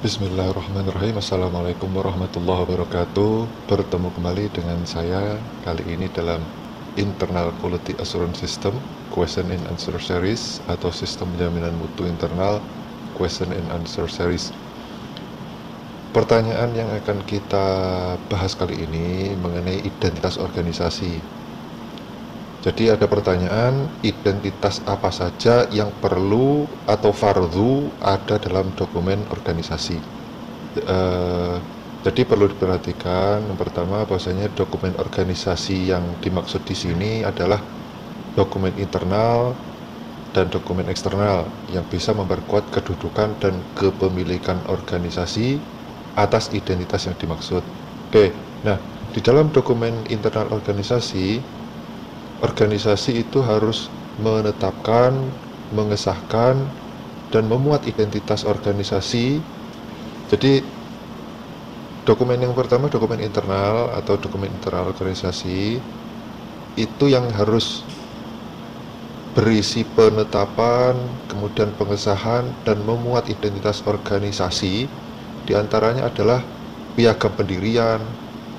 Bismillahirrahmanirrahim. Assalamualaikum warahmatullahi wabarakatuh. Bertemu kembali dengan saya kali ini dalam Internal Quality Assurance System Question and Answer Series atau Sistem Penjaminan Mutu Internal Question and Answer Series. Pertanyaan yang akan kita bahas kali ini mengenai identitas organisasi. Jadi ada pertanyaan, identitas apa saja yang perlu atau fardu ada dalam dokumen organisasi. Jadi perlu diperhatikan yang pertama bahwasanya dokumen organisasi yang dimaksud di sini adalah dokumen internal dan dokumen eksternal yang bisa memperkuat kedudukan dan kepemilikan organisasi atas identitas yang dimaksud. Oke, nah di dalam dokumen internal organisasi itu harus menetapkan, mengesahkan, dan memuat identitas organisasi. Jadi dokumen yang pertama, dokumen internal atau dokumen internal organisasi itu yang harus berisi penetapan, kemudian pengesahan, dan memuat identitas organisasi. Di antaranya adalah piagam pendirian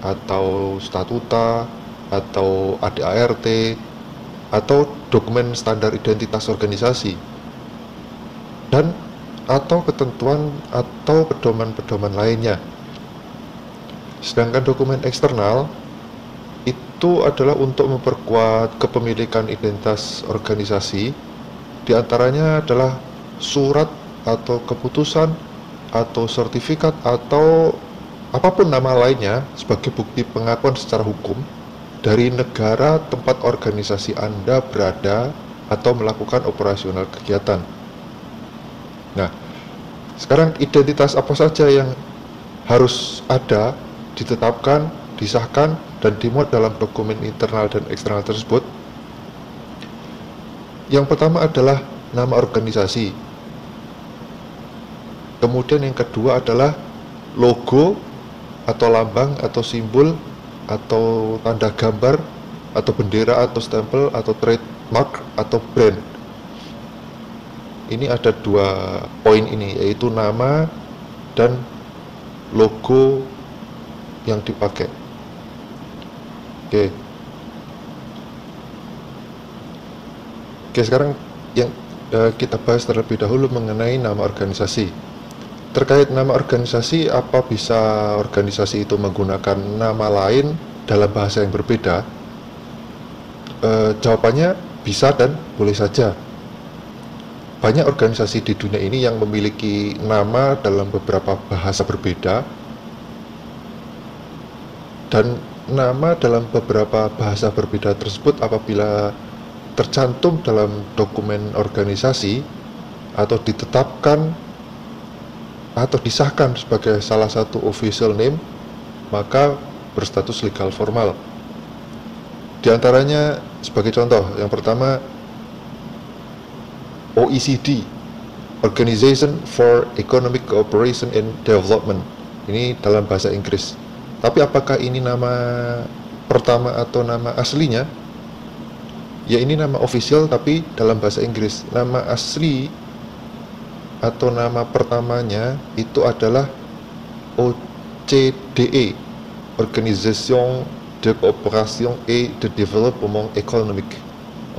atau statuta atau ADART atau dokumen standar identitas organisasi dan atau ketentuan atau pedoman-pedoman lainnya. Sedangkan dokumen eksternal itu adalah untuk memperkuat kepemilikan identitas organisasi. Di antaranya adalah surat atau keputusan atau sertifikat atau apapun nama lainnya sebagai bukti pengakuan secara hukum dari negara tempat organisasi Anda berada atau melakukan operasional kegiatan. Nah, sekarang identitas apa saja yang harus ada, ditetapkan, disahkan, dan dimuat dalam dokumen internal dan eksternal tersebut? Yang pertama adalah nama organisasi. Kemudian yang kedua adalah logo atau lambang atau simbol atau tanda gambar atau bendera atau stempel atau trademark atau brand. Ini ada dua poin ini, yaitu nama dan logo yang dipakai. Oke, sekarang yang kita bahas terlebih dahulu mengenai nama organisasi. Terkait nama organisasi, apa bisa organisasi itu menggunakan nama lain dalam bahasa yang berbeda? Jawabannya bisa dan boleh saja. Banyak organisasi di dunia ini yang memiliki nama dalam beberapa bahasa berbeda, dan nama dalam beberapa bahasa berbeda tersebut apabila tercantum dalam dokumen organisasi atau ditetapkan atau disahkan sebagai salah satu official name, maka berstatus legal formal. Di antaranya sebagai contoh, yang pertama OECD, Organization for Economic Cooperation and Development. Ini dalam bahasa Inggris. Tapi apakah ini nama pertama atau nama aslinya? Ya, ini nama official tapi dalam bahasa Inggris. Nama asli atau nama pertamanya itu adalah OCDE, Organisation de Coopération et de Développement Économique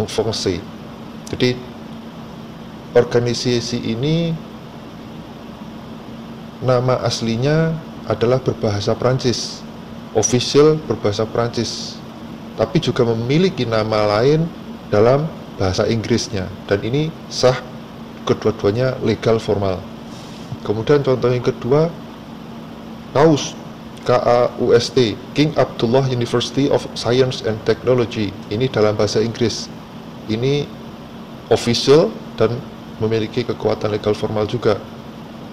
en français. Jadi organisasi ini nama aslinya adalah berbahasa Prancis, official berbahasa Prancis, tapi juga memiliki nama lain dalam bahasa Inggrisnya, dan ini sah, kedua-duanya legal formal. Kemudian contoh yang kedua, KAUST, KAUST, King Abdullah University of Science and Technology. Ini dalam bahasa Inggris. Ini official dan memiliki kekuatan legal formal juga.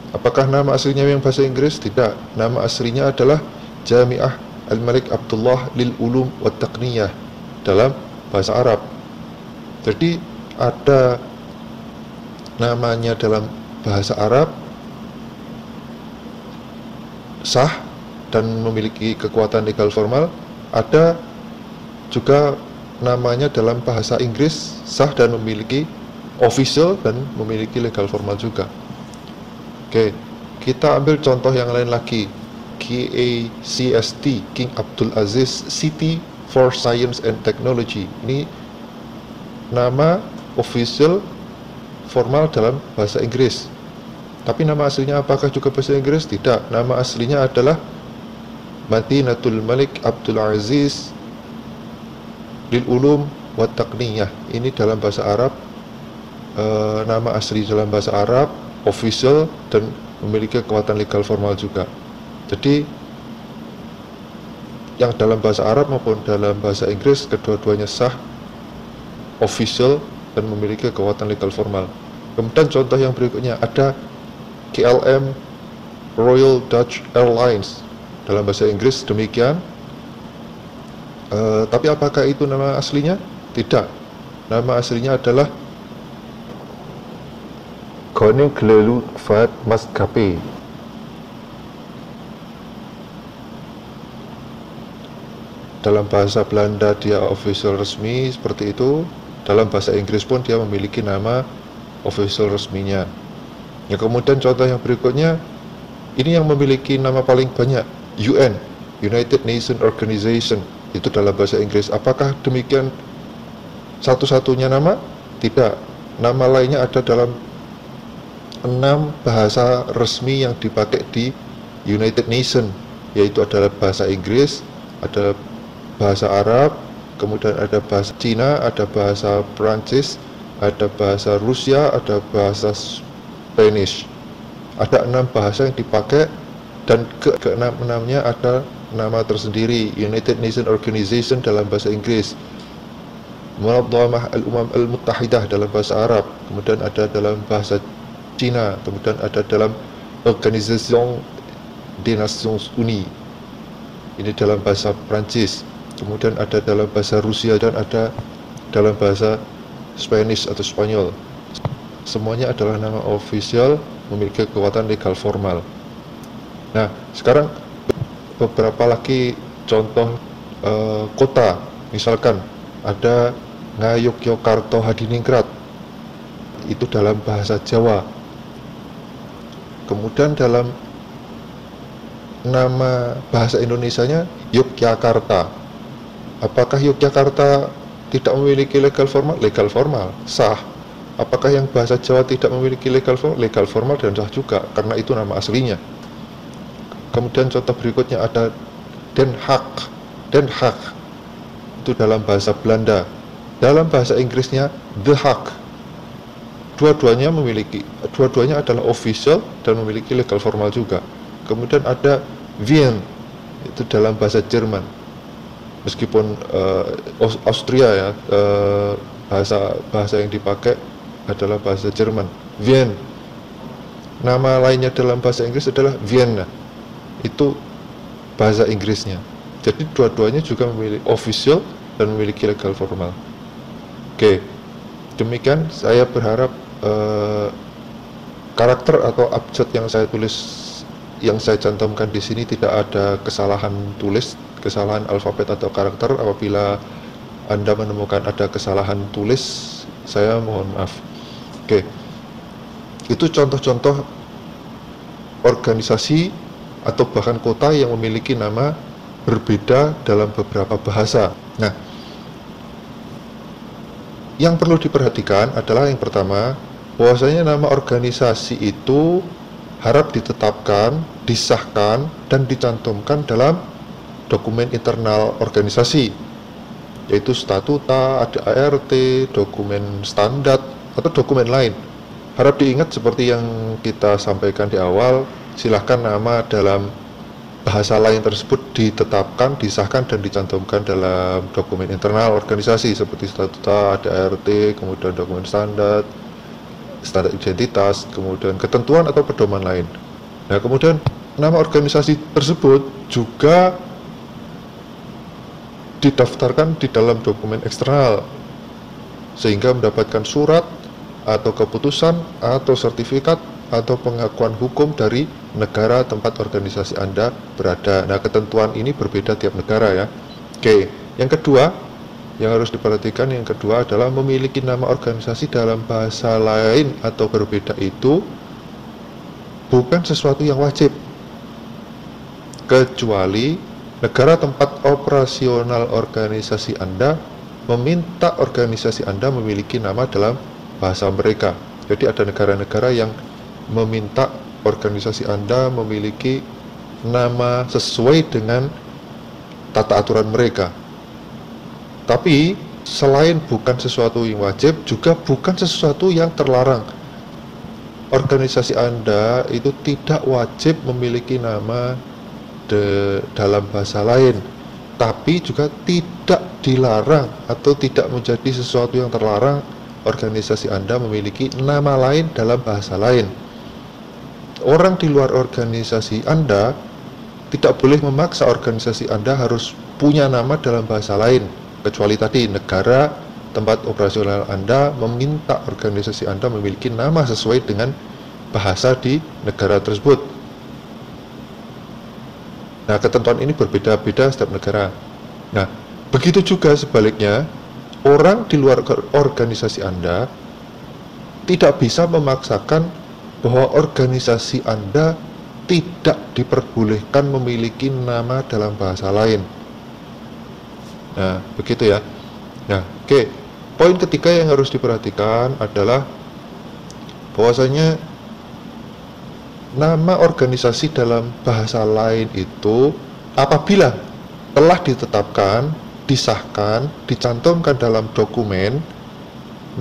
Apakah nama aslinya yang bahasa Inggris? Tidak. Nama aslinya adalah Jami'ah Al-Malik Abdullah Lil Ulum wa Taqniyah dalam bahasa Arab. Jadi ada namanya dalam bahasa Arab sah dan memiliki kekuatan legal formal, ada juga namanya dalam bahasa Inggris sah dan memiliki official dan memiliki legal formal juga. Oke, Kita ambil contoh yang lain lagi, KACST, King Abdul Aziz City for Science and Technology. Ini nama official formal dalam bahasa Inggris. Tapi nama aslinya apakah juga bahasa Inggris? Tidak. Nama aslinya adalah Madinatul Malik Abdul Aziz Lil Ulum wa Taqniyah. Ini dalam bahasa Arab, nama asli dalam bahasa Arab, official, dan memiliki kekuatan legal formal juga. Jadi yang dalam bahasa Arab maupun dalam bahasa Inggris kedua-duanya sah, official, dan memiliki kekuatan legal formal. Kemudian contoh yang berikutnya ada KLM Royal Dutch Airlines, dalam bahasa Inggris demikian. Tapi apakah itu nama aslinya? Tidak. Nama aslinya adalah Koninklijke Luchtvaartmaatschappij. Dalam bahasa Belanda dia official resmi seperti itu. Dalam bahasa Inggris pun dia memiliki nama official resminya. Ya, kemudian contoh yang berikutnya, ini yang memiliki nama paling banyak, UN, United Nations Organization, itu dalam bahasa Inggris. Apakah demikian satu-satunya nama? Tidak. Nama lainnya ada dalam 6 bahasa resmi yang dipakai di United Nations, yaitu adalah bahasa Inggris, ada bahasa Arab, kemudian ada bahasa Cina, ada bahasa Prancis, ada bahasa Rusia, ada bahasa Spanish. Ada 6 bahasa yang dipakai, dan ke-6-nya ada nama tersendiri, United Nations Organization dalam bahasa Inggris, Munadhamah Al-Umam Al-Muttahidah dalam bahasa Arab, kemudian ada dalam bahasa Cina, kemudian ada dalam Organisation des Nations Unies, ini dalam bahasa Prancis, kemudian ada dalam bahasa Rusia, dan ada dalam bahasa Spanish atau Spanyol. Semuanya adalah nama official, memiliki kekuatan legal formal. Nah, sekarang beberapa lagi contoh kota. Misalkan ada Ngayogyakarta Hadiningrat, itu dalam bahasa Jawa. Kemudian dalam nama bahasa Indonesianya Yogyakarta. Apakah Yogyakarta tidak memiliki legal formal? Legal formal, sah. Apakah yang bahasa Jawa tidak memiliki legal formal? Legal formal dan sah juga, karena itu nama aslinya. Kemudian contoh berikutnya ada Den Haag. Den Haag itu dalam bahasa Belanda. Dalam bahasa Inggrisnya The Hague. Dua-duanya adalah official dan memiliki legal formal juga. Kemudian ada Wien, itu dalam bahasa Jerman. Meskipun Austria ya, bahasa yang dipakai adalah bahasa Jerman. Wien. Nama lainnya dalam bahasa Inggris adalah Vienna. Itu bahasa Inggrisnya. Jadi dua-duanya juga memiliki official dan memiliki legal formal. Oke, demikian saya berharap karakter atau abjad yang saya tulis, yang saya cantumkan di sini tidak ada kesalahan tulis, kesalahan alfabet atau karakter. Apabila Anda menemukan ada kesalahan tulis, saya mohon maaf. Oke, itu contoh-contoh organisasi atau bahkan kota yang memiliki nama berbeda dalam beberapa bahasa. Nah, yang perlu diperhatikan adalah yang pertama, bahwasanya nama organisasi itu harap ditetapkan, disahkan, dan dicantumkan dalam dokumen internal organisasi, yaitu statuta, ADART, dokumen standar, atau dokumen lain. Harap diingat seperti yang kita sampaikan di awal, silahkan nama dalam bahasa lain tersebut ditetapkan, disahkan, dan dicantumkan dalam dokumen internal organisasi seperti statuta, ADART, kemudian dokumen standar, standar identitas, kemudian ketentuan atau pedoman lain. Nah, kemudian nama organisasi tersebut juga didaftarkan di dalam dokumen eksternal sehingga mendapatkan surat atau keputusan atau sertifikat atau pengakuan hukum dari negara tempat organisasi Anda berada. Nah, ketentuan ini berbeda tiap negara ya. Oke, yang kedua yang harus diperhatikan, yang kedua adalah memiliki nama organisasi dalam bahasa lain atau berbeda itu bukan sesuatu yang wajib, kecuali negara tempat operasional organisasi Anda meminta organisasi Anda memiliki nama dalam bahasa mereka. Jadi ada negara-negara yang meminta organisasi Anda memiliki nama sesuai dengan tata aturan mereka. Tapi selain bukan sesuatu yang wajib, juga bukan sesuatu yang terlarang. Organisasi Anda itu tidak wajib memiliki nama dalam bahasa lain, tapi juga tidak dilarang atau tidak menjadi sesuatu yang terlarang organisasi Anda memiliki nama lain dalam bahasa lain. Orang di luar organisasi Anda tidak boleh memaksa organisasi Anda harus punya nama dalam bahasa lain, kecuali tadi negara tempat operasional Anda meminta organisasi Anda memiliki nama sesuai dengan bahasa di negara tersebut. Nah, ketentuan ini berbeda-beda setiap negara. Nah, begitu juga sebaliknya, orang di luar organisasi Anda tidak bisa memaksakan bahwa organisasi Anda tidak diperbolehkan memiliki nama dalam bahasa lain. Nah, begitu ya. Nah, oke. Poin ketiga yang harus diperhatikan adalah bahwasanya nama organisasi dalam bahasa lain itu apabila telah ditetapkan, disahkan, dicantumkan dalam dokumen,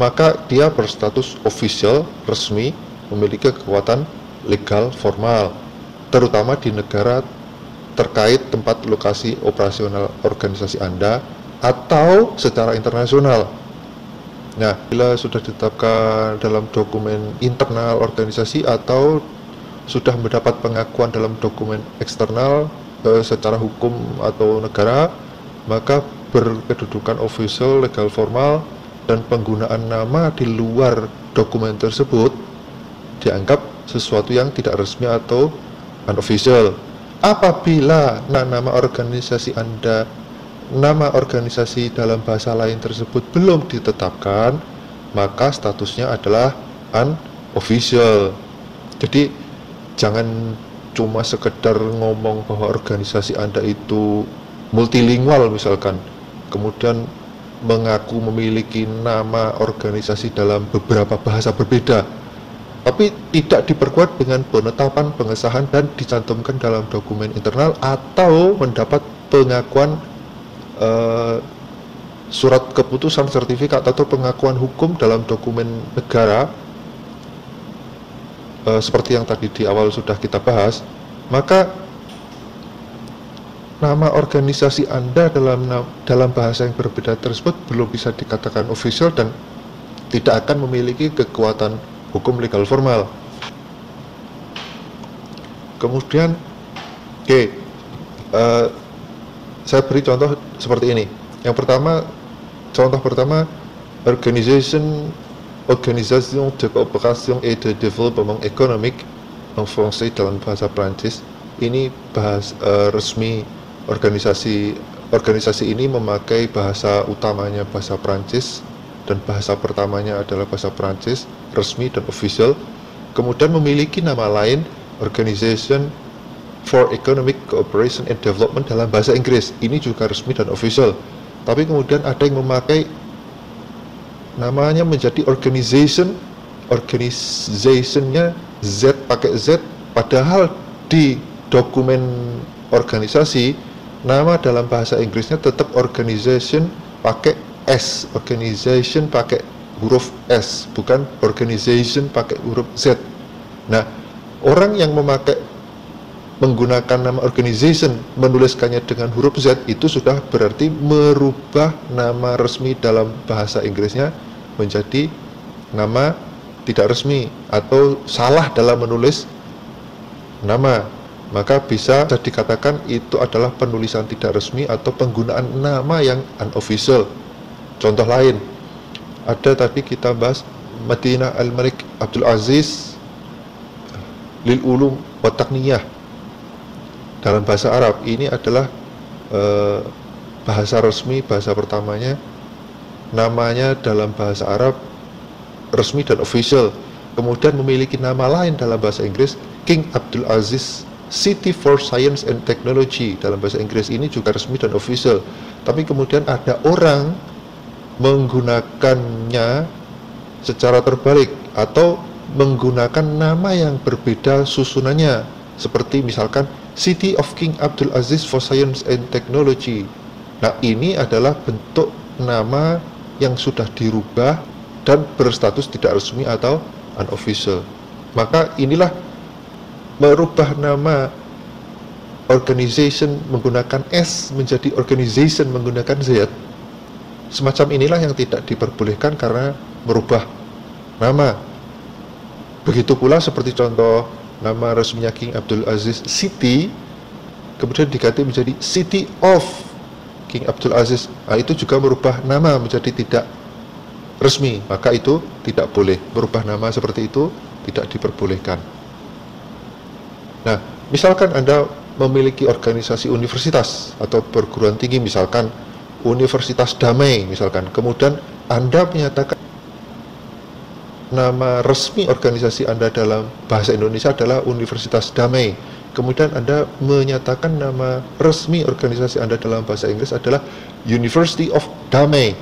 maka dia berstatus official, resmi, memiliki kekuatan legal formal, terutama di negara terkait tempat lokasi operasional organisasi Anda atau secara internasional. Nah, bila sudah ditetapkan dalam dokumen internal organisasi atau sudah mendapat pengakuan dalam dokumen eksternal secara hukum atau negara, maka berkedudukan official, legal formal, dan penggunaan nama di luar dokumen tersebut dianggap sesuatu yang tidak resmi atau unofficial. Apabila nama organisasi Anda, nama organisasi dalam bahasa lain tersebut belum ditetapkan, maka statusnya adalah unofficial. Jadi jangan cuma sekedar ngomong bahwa organisasi Anda itu multilingual misalkan, kemudian mengaku memiliki nama organisasi dalam beberapa bahasa berbeda, tapi tidak diperkuat dengan penetapan, pengesahan, dan dicantumkan dalam dokumen internal atau mendapat pengakuan surat keputusan, sertifikat, atau pengakuan hukum dalam dokumen negara, seperti yang tadi di awal sudah kita bahas, maka nama organisasi Anda dalam bahasa yang berbeda tersebut belum bisa dikatakan official dan tidak akan memiliki kekuatan hukum legal formal. Kemudian, saya beri contoh seperti ini. Yang pertama, contoh pertama, Organisation de Coopération et de Développement Économique en français dalam bahasa Prancis. Ini resmi organisasi ini memakai bahasa utamanya bahasa Prancis dan bahasa pertamanya adalah bahasa Prancis, resmi dan official. Kemudian memiliki nama lain, Organisation for Economic Cooperation and Development dalam bahasa Inggris. Ini juga resmi dan official. Tapi kemudian ada yang memakai namanya menjadi organizationnya Z, pakai Z, padahal di dokumen organisasi nama dalam bahasa Inggrisnya tetap organization pakai S, organization pakai huruf S, bukan organization pakai huruf Z. Nah, orang yang menggunakan nama organization menuliskannya dengan huruf Z itu sudah berarti merubah nama resmi dalam bahasa Inggrisnya menjadi nama tidak resmi atau salah dalam menulis nama, maka bisa dikatakan itu adalah penulisan tidak resmi atau penggunaan nama yang unofficial. Contoh lain, ada tadi kita bahas Madinah Al-Malik Abdul Aziz Lil Ulum wa Taqniyah dalam bahasa Arab. Ini adalah bahasa resmi, bahasa pertamanya, namanya dalam bahasa Arab resmi dan official. Kemudian memiliki nama lain dalam bahasa Inggris, King Abdul Aziz City for Science and Technology, dalam bahasa Inggris ini juga resmi dan official. Tapi kemudian ada orang menggunakannya secara terbalik atau menggunakan nama yang berbeda susunannya, seperti misalkan City of King Abdul Aziz for Science and Technology. Nah, ini adalah bentuk nama yang sudah dirubah dan berstatus tidak resmi atau unofficial. Maka inilah merubah nama organization menggunakan S menjadi organization menggunakan Z. Semacam inilah yang tidak diperbolehkan karena merubah nama. Begitu pula seperti contoh nama resminya King Abdul Aziz City, kemudian diganti menjadi City of King Abdul Aziz. Nah, itu juga merubah nama menjadi tidak resmi. Maka itu tidak boleh. Merubah nama seperti itu tidak diperbolehkan. Nah, misalkan Anda memiliki organisasi universitas atau perguruan tinggi, misalkan Universitas Damai misalkan, kemudian Anda menyatakan nama resmi organisasi Anda dalam bahasa Indonesia adalah Universitas Damai, kemudian Anda menyatakan nama resmi organisasi Anda dalam bahasa Inggris adalah University of Damai,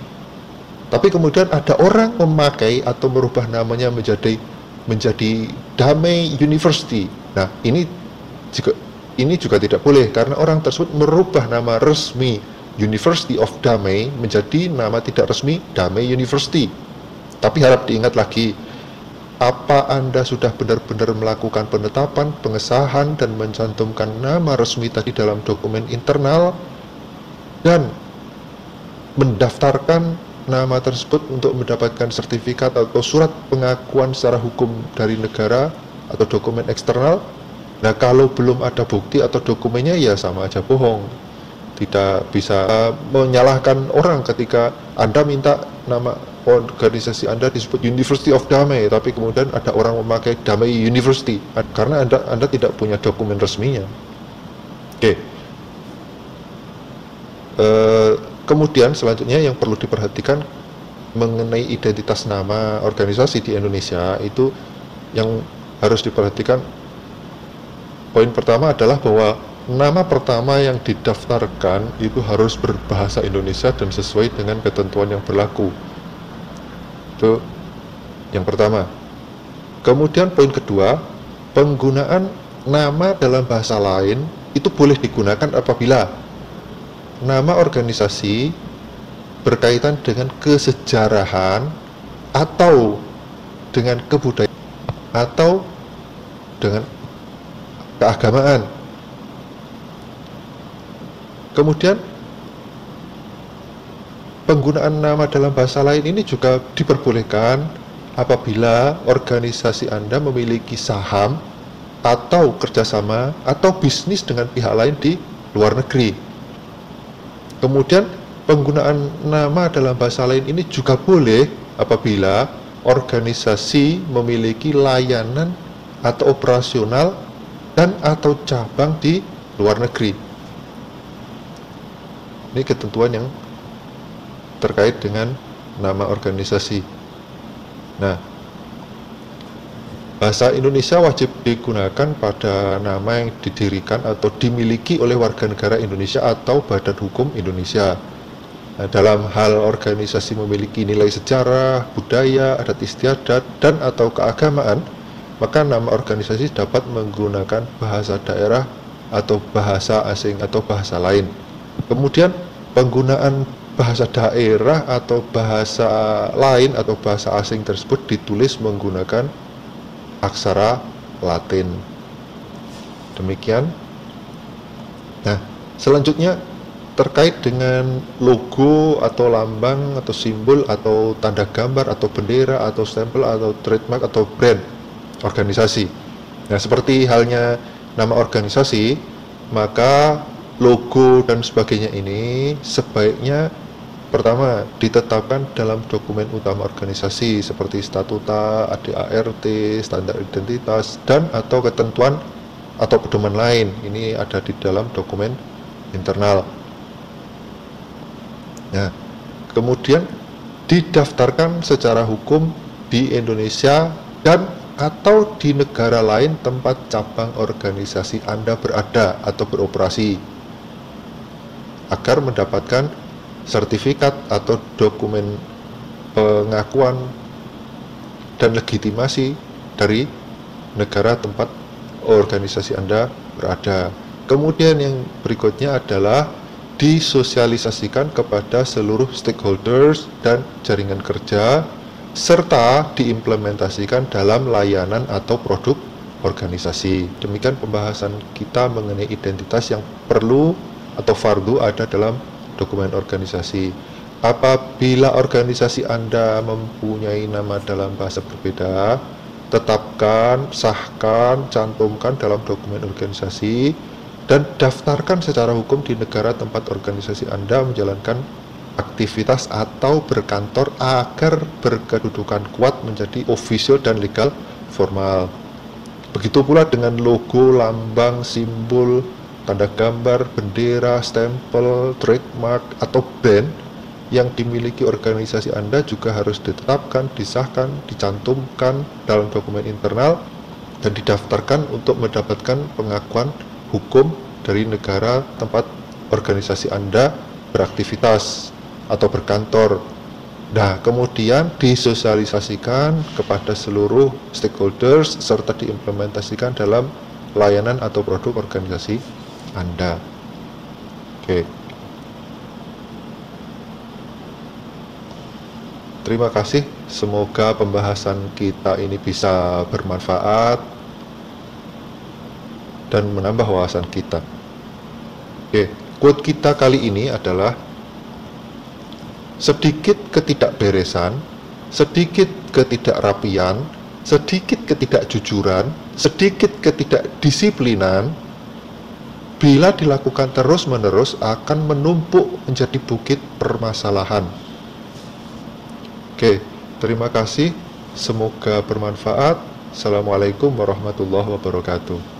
tapi kemudian ada orang memakai atau merubah namanya menjadi Damai University. Nah, ini juga tidak boleh karena orang tersebut merubah nama resmi University of Damai menjadi nama tidak resmi Damai University. Tapi harap diingat lagi, apa Anda sudah benar-benar melakukan penetapan, pengesahan, dan mencantumkan nama resmi tadi dalam dokumen internal dan mendaftarkan nama tersebut untuk mendapatkan sertifikat atau surat pengakuan secara hukum dari negara atau dokumen eksternal. Nah, kalau belum ada bukti atau dokumennya, ya sama aja bohong. Tidak bisa menyalahkan orang ketika Anda minta nama organisasi Anda disebut University of Damai, tapi kemudian ada orang memakai Damai University, karena Anda tidak punya dokumen resminya. Oke. Kemudian selanjutnya yang perlu diperhatikan mengenai identitas nama organisasi di Indonesia, itu yang harus diperhatikan. Poin pertama adalah bahwa nama pertama yang didaftarkan itu harus berbahasa Indonesia dan sesuai dengan ketentuan yang berlaku. Itu yang pertama. Kemudian poin kedua, penggunaan nama dalam bahasa lain itu boleh digunakan apabila nama organisasi berkaitan dengan kesejarahan atau dengan kebudayaan atau dengan keagamaan. Kemudian penggunaan nama dalam bahasa lain ini juga diperbolehkan apabila organisasi Anda memiliki saham atau kerjasama atau bisnis dengan pihak lain di luar negeri. Kemudian penggunaan nama dalam bahasa lain ini juga boleh apabila organisasi memiliki layanan atau operasional dan atau cabang di luar negeri. Ini ketentuan yang terkait dengan nama organisasi. Nah, bahasa Indonesia wajib digunakan pada nama yang didirikan atau dimiliki oleh warga negara Indonesia atau badan hukum Indonesia. Nah, dalam hal organisasi memiliki nilai sejarah, budaya, adat istiadat, dan atau keagamaan, maka nama organisasi dapat menggunakan bahasa daerah atau bahasa asing atau bahasa lain. Kemudian penggunaan bahasa daerah atau bahasa lain atau bahasa asing tersebut ditulis menggunakan aksara Latin. Demikian. Nah, selanjutnya terkait dengan logo atau lambang atau simbol atau tanda gambar atau bendera atau stempel atau trademark atau brand organisasi. Nah, seperti halnya nama organisasi, maka logo dan sebagainya ini sebaiknya pertama ditetapkan dalam dokumen utama organisasi seperti statuta, ADART, standar identitas, dan atau ketentuan atau pedoman lain. Ini ada di dalam dokumen internal. Nah, kemudian didaftarkan secara hukum di Indonesia dan atau di negara lain tempat cabang organisasi Anda berada atau beroperasi, agar mendapatkan sertifikat atau dokumen pengakuan dan legitimasi dari negara tempat organisasi Anda berada. Kemudian yang berikutnya adalah disosialisasikan kepada seluruh stakeholders dan jaringan kerja, serta diimplementasikan dalam layanan atau produk organisasi. Demikian pembahasan kita mengenai identitas yang perlu atau fardu ada dalam dokumen organisasi. Apabila organisasi Anda mempunyai nama dalam bahasa berbeda, tetapkan, sahkan, cantumkan dalam dokumen organisasi, dan daftarkan secara hukum di negara tempat organisasi Anda menjalankan aktivitas atau berkantor agar berkedudukan kuat menjadi official dan legal formal. Begitu pula dengan logo, lambang, simbol, tanda gambar, bendera, stempel, trademark, atau band yang dimiliki organisasi Anda juga harus ditetapkan, disahkan, dicantumkan dalam dokumen internal dan didaftarkan untuk mendapatkan pengakuan hukum dari negara tempat organisasi Anda beraktivitas atau berkantor. Nah, kemudian disosialisasikan kepada seluruh stakeholders serta diimplementasikan dalam layanan atau produk organisasi Anda. Oke. Terima kasih, semoga pembahasan kita ini bisa bermanfaat dan menambah wawasan kita. Oke, quote kita kali ini adalah: sedikit ketidakberesan, sedikit ketidakrapian, sedikit ketidakjujuran, sedikit ketidakdisiplinan, bila dilakukan terus-menerus akan menumpuk menjadi bukit permasalahan. Oke, terima kasih. Semoga bermanfaat. Assalamualaikum warahmatullahi wabarakatuh.